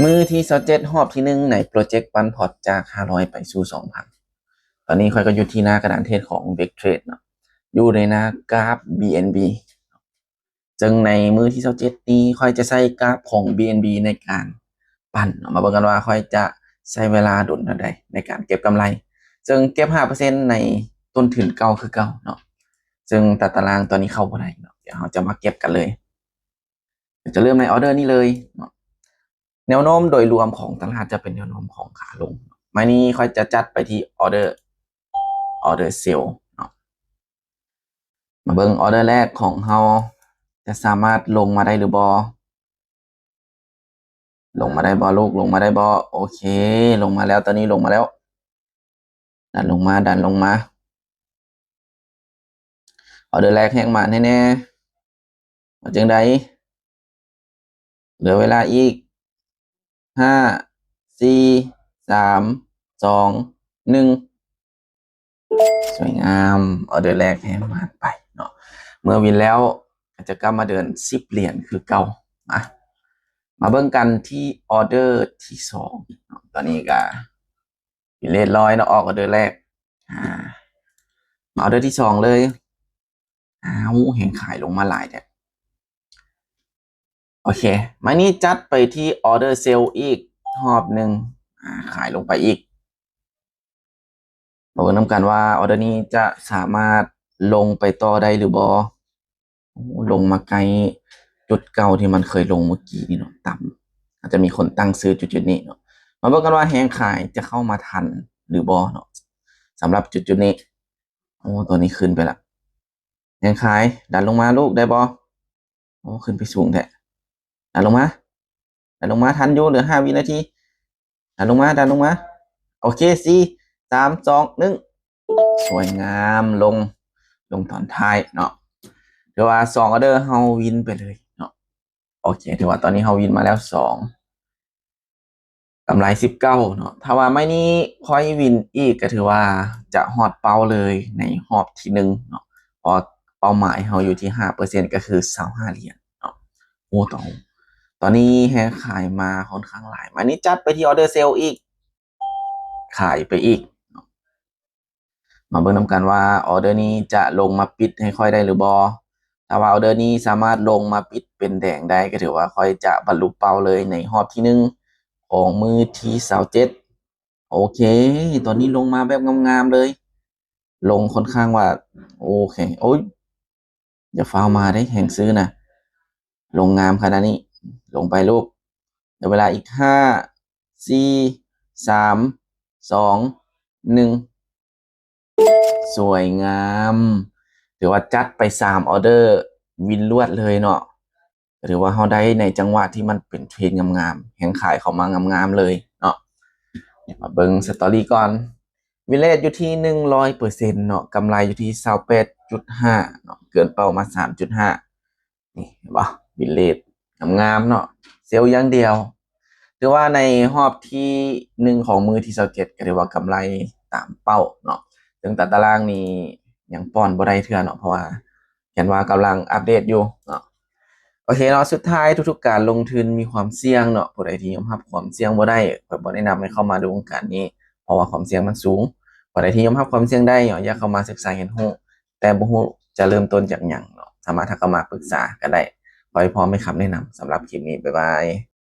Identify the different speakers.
Speaker 1: มือที่27รอบที่1ในโปรเจกต์ปันพอร์ตจาก500ไปสู่2,000ตอนนี้ค่อยก็อยู่ที่หน้ากระดานเทรดของ Vectrade เนาะอยู่ในหน้ากราฟ BNB จึงในมือที่27นี้ค่อยจะใช้กราฟของ BNB ในการปั่นมาเบิ่งกันว่าค่อยจะใช้เวลาดุลเท่าใดในการเก็บกำไรจึงเก็บ 5% ในต้นทุนเก่าคือเก่าเนาะซึ่งตารางตอนนี้เข้าบ่ได้เนาะเดี๋ยวเราจะมาเก็บกันเลยจะเริ่มในออเดอร์นี้เลยเนาะแนวโน้มโดยรวมของตลาดจะเป็นแนวโน้มของขาลงมานี้ค่อยจะจัดไปที่ออเดอร์เซลเนาะมาเบิ่งออเดอร์แรกของเราจะสามารถลงมาได้หรือบ่ลงมาได้บ่ลูกลงมาได้บ่โอเคลงมาแล้วตอนนี้ลงมาแล้วดันลงมาออเดอร์แรกแห้งมาแน่ๆมาจังใดเหลือเวลาอีก5 4 3 2 1สวยงามออเดอร์แรกแห้งมาไปเนาะเมื่อวินแล้วจะกลับมาเดิน10 เหรียญคือเก่ามาเบิ่งกันที่ออเดอร์ที่2ตอนนี้ก็วินเลท100เนาะออกออเดอร์แรกมาออเดอร์ที่2เลยเห็นขายลงมาหลายเนี่ยโอเคมานี่จัดไปที่ออเดอร์เซลอีกรอบหนึ่งขายลงไปอีกบอกกันน้ำกันว่าออเดอร์นี้จะสามารถลงไปต่อได้หรือบอลงมาไกลจุดเก่าที่มันเคยลงเมื่อกี้นี่เนาะต่ำอาจจะมีคนตั้งซื้อจุดนี้เนาะมาบอกกันว่าแฮงขายจะเข้ามาทันหรือบอเนาะสำหรับจุดนี้ตัวนี้ขึ้นไปละแฮงขายดันลงมาลูกได้บอขึ้นไปสูงแท้ดันลงมาทันอยู่เหลือ5 วินาทีดันลงมาโอเค4 3 2 1สวยงามลงตอนท้ายเนาะเดี๋ยวว่า2ออเดอร์เฮาวินไปเลยเนาะโอเคถือว่าตอนนี้เฮาวินมาแล้ว2กำไร19เนาะถ้าว่าไม่นี้พอยวินอีกก็ถือว่าจะฮอดเป้าเลยในรอบที่1เนาะพอเป้าหมายเฮาอยู่ที่ 5% ก็คือ25 เหรียญเนาะตอนนี้แฮขายมาค่อนข้างหลายมานี้จัดไปที่ออเดอร์เซลอีกขายไปอีกมาเบิ่งนำกันว่าออเดอร์นี้จะลงมาปิดให้ค่อยได้หรือบอถ้าว่าออเดอร์นี้สามารถลงมาปิดเป็นแดงได้ก็ถือว่าค่อยจะบรรลุเป้าเลยในรอบที่1ของมือที่27โอเคตอนนี้ลงมาแบบงามๆเลยลงค่อนข้างว่าโอเคโอ้ยอย่าฟาวมาได้แห่งซื้อนะลงงามขนาดนี้ลงไปลูกเดี๋ยวเวลาอีก5 4 3 2 1สวยงามถือว่าจัดไป3ออเดอร์วินลวดเลยเนาะถือว่าเขาได้ในจังหวะที่มันเป็นเทรนงามๆแห่งขายเขามางามๆเลยเนาะมาเบิ่งสตอรี่ก่อนวินเลทอยู่ที่100%เนาะกำไรอยู่ที่28.5เนาะเกินเป้ามา3.5นี่เห็นปะวินเลทงามๆเนาะเซลล์อย่างเดียวถือว่าในรอบที่1ของมือที่27ก็ถือว่ากำไรตามเป้าเนาะซึ่งตารางนี้ยังป้อนบ่ได้เทื่อเนาะเพราะว่าเห็นว่ากำลังอัปเดตอยู่เนาะโอเคเนาะสุดท้ายทุกๆการลงทุนมีความเสี่ยงเนาะผู้ใดที่ยอมรับความเสี่ยงบ่ได้ข้อยบ่แนะนำให้เข้ามาดูวงการนี้เพราะว่าความเสี่ยงมันสูงผู้ใดที่ยอมรับความเสี่ยงได้เนาะอย่าเข้ามาศึกษาเรียนรู้แต่บ่รู้จะเริ่มต้นจากหยังเนาะสามารถทักเข้ามาปรึกษาก็ได้ขอให้พร้อมให้คำแนะนำสำหรับคลิปนี้บ๊ายบาย